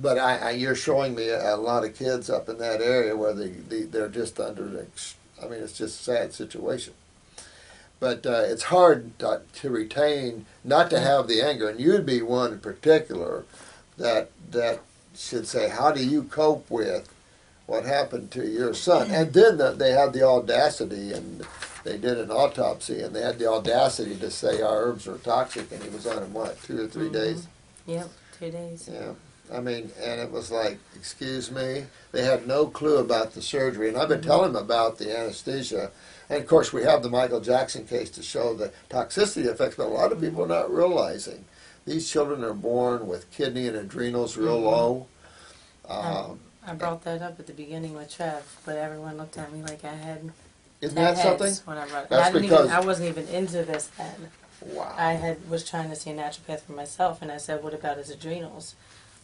But you're showing me a lot of kids up in that area where they're just under, I mean, it's just a sad situation. But it's hard to retain, not to have the anger, and you'd be one in particular that should say, how do you cope with what happened to your son? And then they had the audacity, and they did an autopsy, and they had the audacity to say our herbs are toxic, and he was on them, what, 2 or 3 days? Yep, 2 days. Yeah. I mean, and it was like, excuse me? They had no clue about the surgery, and I've been telling them about the anesthesia. And of course, we have the Michael Jackson case to show the toxicity effects, but a lot of people are not realizing these children are born with kidney and adrenals real low. I brought that up at the beginning with Trev, but everyone looked at me like I had Isn't that something? When I brought it. That's because I wasn't even into this then. Wow. I was trying to see a naturopath for myself, and I said, "What about his adrenals?"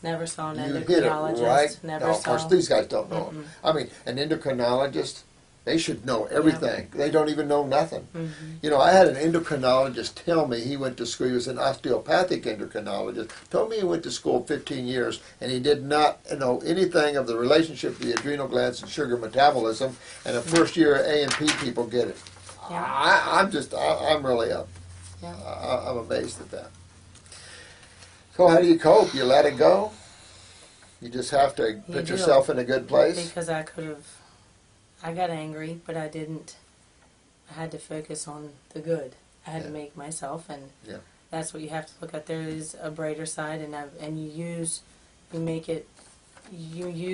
Never saw an You hit it endocrinologist. right. Never No, saw. of course, these guys don't know. I mean, an endocrinologist, they should know everything. They don't even know nothing. You know, I had an endocrinologist tell me he went to school. He was an osteopathic endocrinologist. Told me he went to school 15 years, and he did not know anything of the relationship of the adrenal glands and sugar metabolism. And the first year A&P people get it. I'm really up. I'm amazed at that. So how do you cope? You let it go? You just have to put yourself in a good place? Because I got angry, but I didn't. I had to focus on the good. I had to make myself, and that's what you have to look at. There is a brighter side, and you use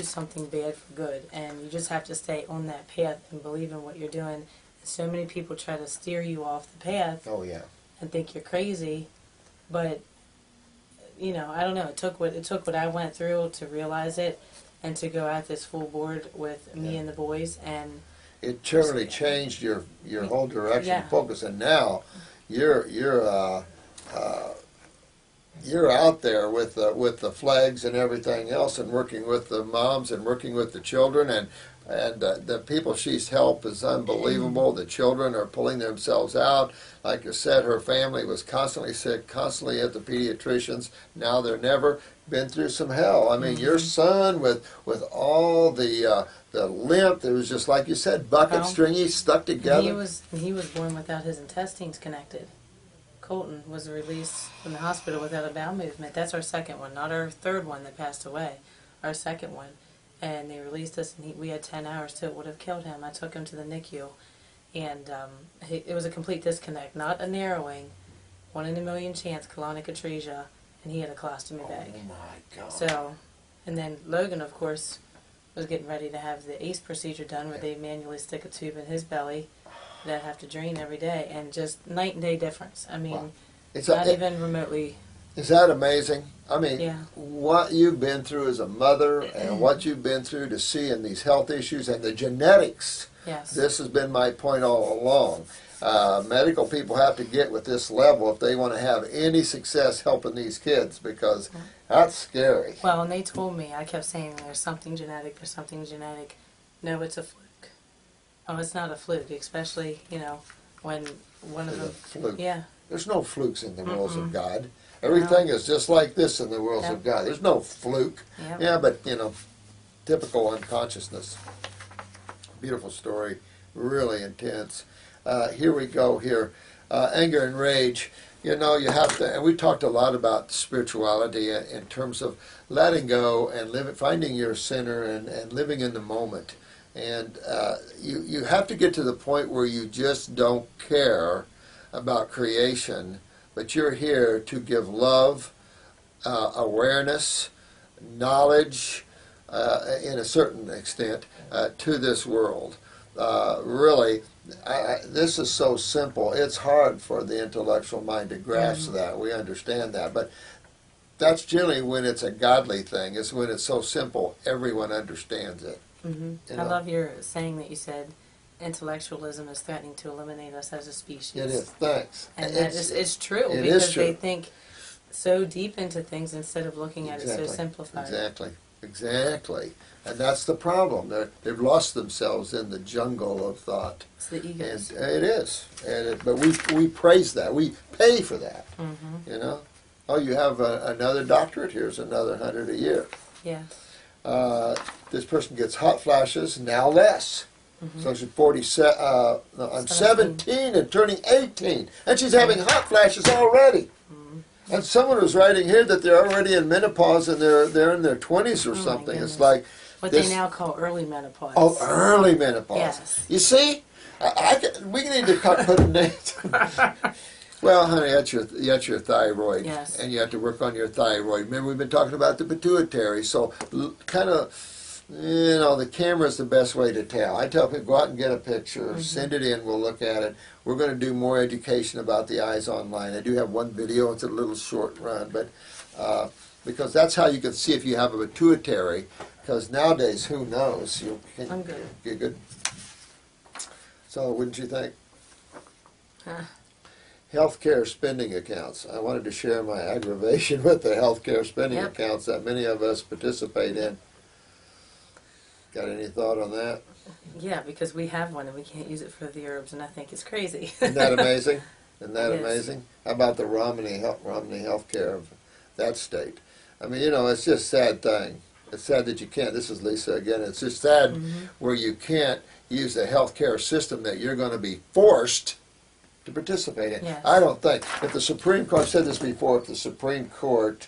something bad for good, and you just have to stay on that path and believe in what you're doing. So many people try to steer you off the path. Oh, yeah. And think you're crazy, but you know, I don't know. It took what I went through to realize it, and to go at this full board with me and the boys, and it certainly changed your whole direction and focus. And now you're out there with the flags and everything else, and working with the moms and working with the children, and the people she's helped is unbelievable. The children are pulling themselves out. Like you said, her family was constantly sick, constantly at the pediatricians. Now they're never been through some hell. I mean, your son with all the limp, it was just like you said, bucket stringy, stuck together. He was born without his intestines connected. Colton was released from the hospital without a bowel movement. That's our second one, not our third one that passed away. Our second one. And they released us, and we had 10 hours till it would have killed him. I took him to the NICU, and it was a complete disconnect, not a narrowing, 1 in a million chance, colonic atresia, and he had a colostomy bag. Oh my God. So, and then Logan, of course, was getting ready to have the ACE procedure done, where they manually stick a tube in his belly that I have to drain every day, and just night and day difference. I mean, not even remotely. Is that amazing? I mean, what you've been through as a mother, and what you've been through to see in these health issues and the genetics. Yes. This has been my point all along. Medical people have to get with this level if they want to have any success helping these kids, because that's scary. Well, and they told me, I kept saying, there's something genetic, there's something genetic. No, it's a fluke. Oh, it's not a fluke, especially, you know, when one of them... Fluke. Yeah. There's no flukes in the wills of God. Everything is just like this in the wills of God. There's no fluke. Yeah, but, you know, typical unconsciousness. Beautiful story. Really intense. Here we go here. Anger and rage. You know, you have to, and we talked a lot about spirituality in terms of letting go and finding your center and living in the moment. And you have to get to the point where you just don't care about creation, but you're here to give love, awareness, knowledge, in a certain extent, to this world. Really, this is so simple. It's hard for the intellectual mind to grasp that. We understand that. But that's generally when it's a godly thing. It's when it's so simple, everyone understands it. You know? I love your saying that you said, intellectualism is threatening to eliminate us as a species. It is, thanks. And it's true, it because is true. they think so deep into things instead of looking at it so simplified. Exactly. And that's the problem. They've lost themselves in the jungle of thought. It's the egos. And it is. But we praise that. We pay for that. You know? Oh, you have another doctorate? Here's another 100 a year. Yeah. This person gets hot flashes, now less. So she's 17 and turning 18, and she's having hot flashes already. And someone was writing here that they're already in menopause and they're in their 20s or something. It's like what they now call early menopause. Oh, early menopause. Yes. You see, we need to put a name. Well, honey, that's your thyroid, yes. And you have to work on your thyroid. Remember, we've been talking about the pituitary, so kind of. The camera's the best way to tell. I tell people, go out and get a picture, send it in, we'll look at it. We're going to do more education about the eyes online. I do have one video, it's a little short run, but because that's how you can see if you have a pituitary, because nowadays, who knows? I'm good. You're good? So, wouldn't you think? Healthcare spending accounts. I wanted to share my aggravation with the healthcare spending accounts that many of us participate in. Got any thought on that? Yeah, because we have one and we can't use it for the herbs, and I think it's crazy. Isn't that amazing? Isn't that Yes. amazing? How about the Romney healthcare of that state? I mean, it's just a sad thing. It's sad that you can't. This is Lisa again. It's just sad where you can't use the healthcare system that you're going to be forced to participate in. Yes. I don't think if the Supreme Court, I've said this before, if the Supreme Court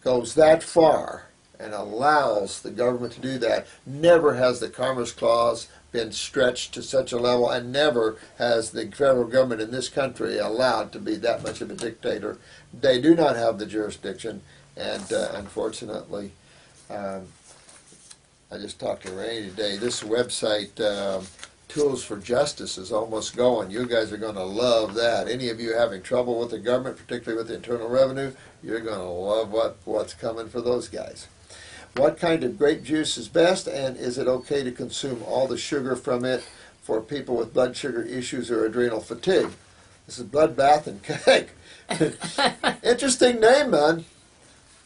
goes that far and allows the government to do that, never has the Commerce Clause been stretched to such a level, and never has the federal government in this country allowed to be that much of a dictator. They do not have the jurisdiction, and unfortunately, I just talked to Rainey today. This website, Tools for Justice, is almost going. You guys are going to love that. Any of you having trouble with the government, particularly with the Internal Revenue, you're going to love what's coming for those guys. What kind of grape juice is best, and is it okay to consume all the sugar from it for people with blood sugar issues or adrenal fatigue? This is Bloodbath and Cake. Interesting name, man.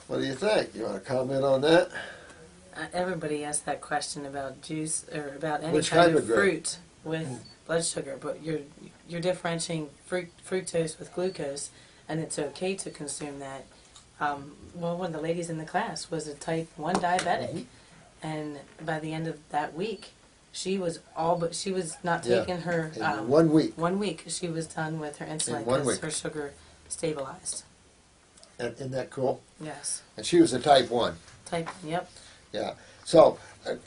What do you think? You want to comment on that? Everybody asks that question about juice or about any Which kind kind of of grape? fruit with blood sugar, but you're differentiating fructose with glucose, and it's okay to consume that. Well, one of the ladies in the class was a type 1 diabetic, and by the end of that week, she was not taking her... In 1 week. 1 week, she was done with her insulin In 1 because week. her sugar stabilized. Isn't that cool? Yes. And she was a type 1. Type, yep. Yeah. So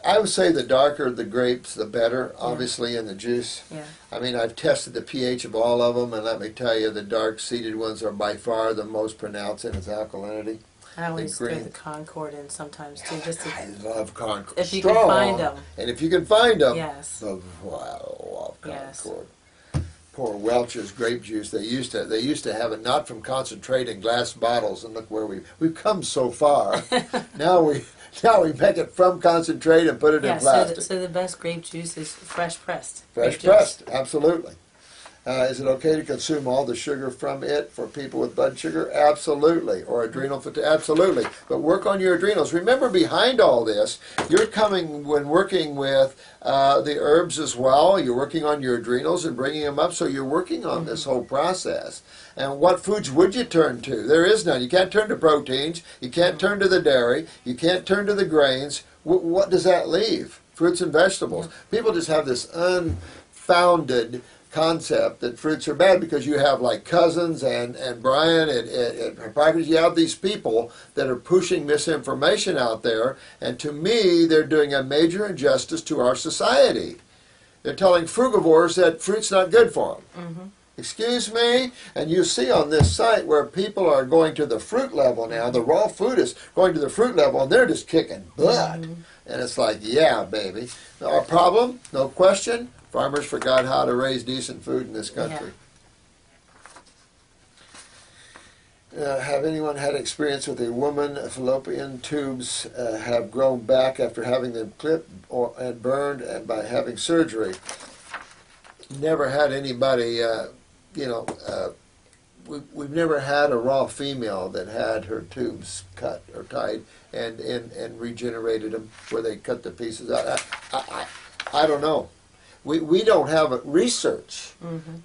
I would say the darker the grapes, the better, obviously, in the juice. Yeah. I mean, I've tested the pH of all of them, and let me tell you, the dark-seeded ones are by far the most pronounced in its alkalinity. I always throw green. the Concord in sometimes too, just to, I love Concord. if you can find them. And if you can find them, Yes. I love Yes. Concord. Poor Welch's grape juice. They used to have it not from concentrate in glass bottles, and look where we've come so far. Now we make it from concentrate and put it in plastic. So the best grape juice is fresh pressed. Fresh grape juice. pressed, absolutely. Is it okay to consume all the sugar from it for people with blood sugar? Absolutely. Or adrenal fatigue? Absolutely. But work on your adrenals. Remember, behind all this, you're coming when working with the herbs as well. You're working on your adrenals and bringing them up, so you're working on this whole process. And what foods would you turn to? There is none. You can't turn to proteins. You can't turn to the dairy. You can't turn to the grains. What does that leave? Fruits and vegetables. People just have this unfounded concept that fruits are bad because you have like Cousins and Brian and Parkers. You have these people that are pushing misinformation out there, and to me, they're doing a major injustice to our society. They're telling frugivores that fruit's not good for them. Excuse me? And you see on this site where people are going to the fruit level now, the raw food is going to the fruit level, and they're just kicking butt. And it's like, yeah, baby. Our problem, no question, farmers forgot how to raise decent food in this country. Have anyone had experience with a woman, fallopian tubes have grown back after having them clipped and burned and by having surgery? Never had anybody, we've never had a raw female that had her tubes cut or tied and regenerated them where they cut the pieces out. I don't know. We don't have research.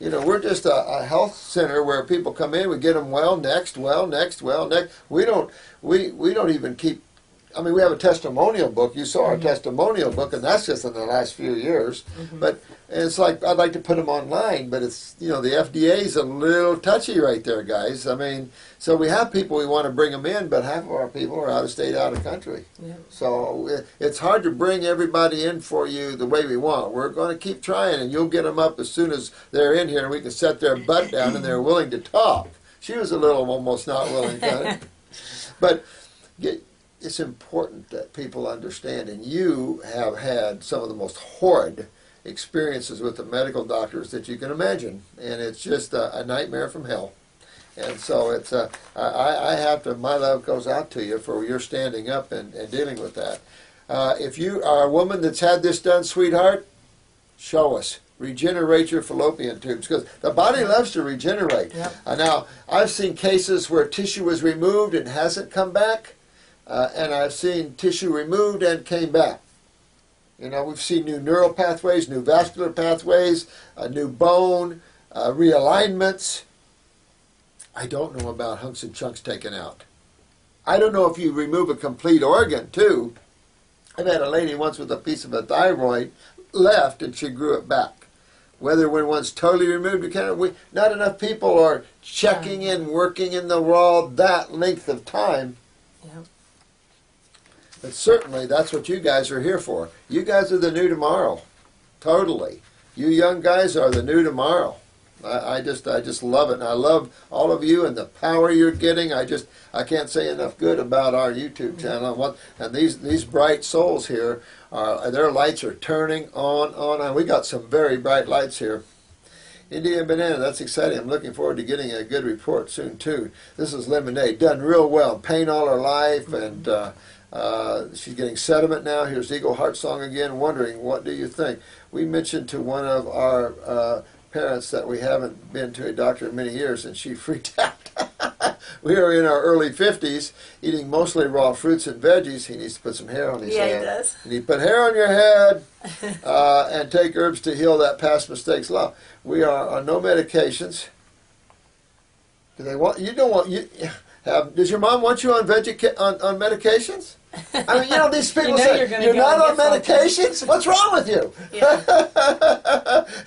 We're just a health center where people come in, we get them well next. We don't even keep I mean, we have a testimonial book. You saw our testimonial book, and that's just in the last few years. But it's like, I'd like to put them online, but it's, you know, the FDA's a little touchy right there, guys. I mean, so we have people, we want to bring them in, but half of our people are out of state, out of country. So it's hard to bring everybody in for you the way we want. We're going to keep trying, and you'll get them up as soon as they're in here, and we can set their butt down, and they're willing to talk. She was a little almost not willing, kind of. But it's important that people understand, and you have had some of the most horrid experiences with the medical doctors that you can imagine, and it's just a nightmare from hell. And so it's I have to, my love goes out to you for your standing up and dealing with that. If you are a woman that's had this done, sweetheart, show us. Regenerate your fallopian tubes, because the body loves to regenerate. Now, I've seen cases where tissue was removed and hasn't come back. And I've seen tissue removed and came back. You know, we've seen new neural pathways, new vascular pathways, new bone, realignments. I don't know about hunks and chunks taken out. I don't know if you remove a complete organ, too. I've had a lady once with a piece of a thyroid left, and she grew it back. Whether when one's totally removed, not enough people are checking in, working in the raw that length of time. But certainly, that's what you guys are here for. You guys are the new tomorrow. Totally. You young guys are the new tomorrow. I just love it. And I love all of you and the power you're getting. I can't say enough good about our YouTube channel. And these bright souls here, their lights are turning on. We got some very bright lights here. Indian banana, that's exciting. I'm looking forward to getting a good report soon, too. This is Lemonade, done real well. Pain all her life, and she's getting sediment now. Here's Eagle Heart Song again, wondering, what do you think? We mentioned to one of our parents that we haven't been to a doctor in many years, and she freaked out. We are in our early 50s, eating mostly raw fruits and veggies. He needs to put some hair on his head. Yeah, he does. You need to put hair on your head and take herbs to heal that past mistakes law. We are on no medications. Do they want? You don't want you have? Does your mom want you on on medications? I mean, you know, these people say, you're not on medications? What's wrong with you?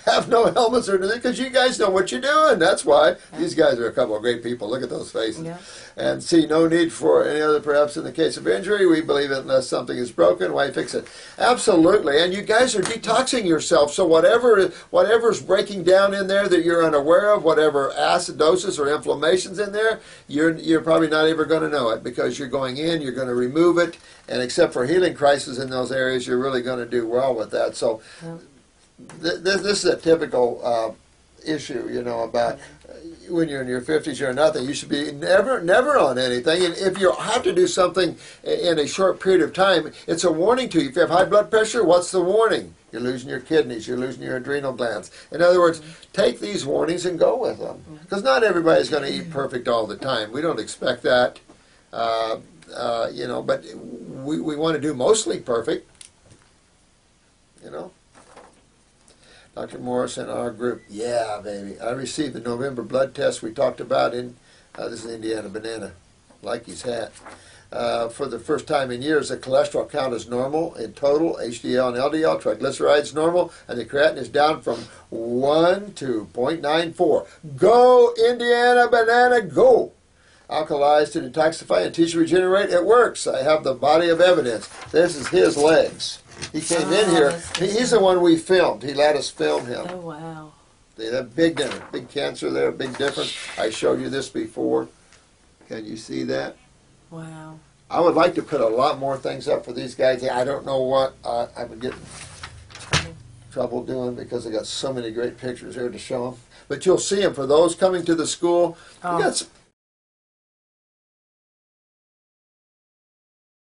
Have no helmets or anything, because you guys know what you're doing. That's why. These guys are a couple of great people. Look at those faces. And see no need for any other, perhaps in the case of injury. We believe it unless something is broken, why fix it? Absolutely. And you guys are detoxing yourself, so whatever's breaking down in there that you're unaware of, whatever acidosis or inflammation's in there, you're probably not ever going to know it, because you're going in, you're going to remove it, and except for healing crises in those areas, you're really going to do well with that. So this is a typical issue, you know, about when you're in your 50s, you're nothing. You should be never on anything. And if you have to do something in a short period of time, it's a warning to you. If you have high blood pressure, what's the warning? You're losing your kidneys. You're losing your adrenal glands. In other words, take these warnings and go with them. Because not everybody's going to eat perfect all the time. We don't expect that. You know, but we want to do mostly perfect, you know. Dr. Morse and our group, yeah, baby. I received the November blood test we talked about in, this is Indiana Banana, like his hat. For the first time in years, the cholesterol count is normal in total, HDL and LDL, triglycerides normal, and the creatinine is down from 1 to 0.94. Go, Indiana Banana, go! Alkalize to detoxify and tissue regenerate. It works. I have the body of evidence. This is his legs. He came in here. He's the one we filmed. He let us film him. Oh, wow. They have big difference. Big cancer there, big difference. I showed you this before. Can you see that? Wow. I would like to put a lot more things up for these guys. I don't know what I would get trouble doing, because I got so many great pictures here to show them. But you'll see them for those coming to the school.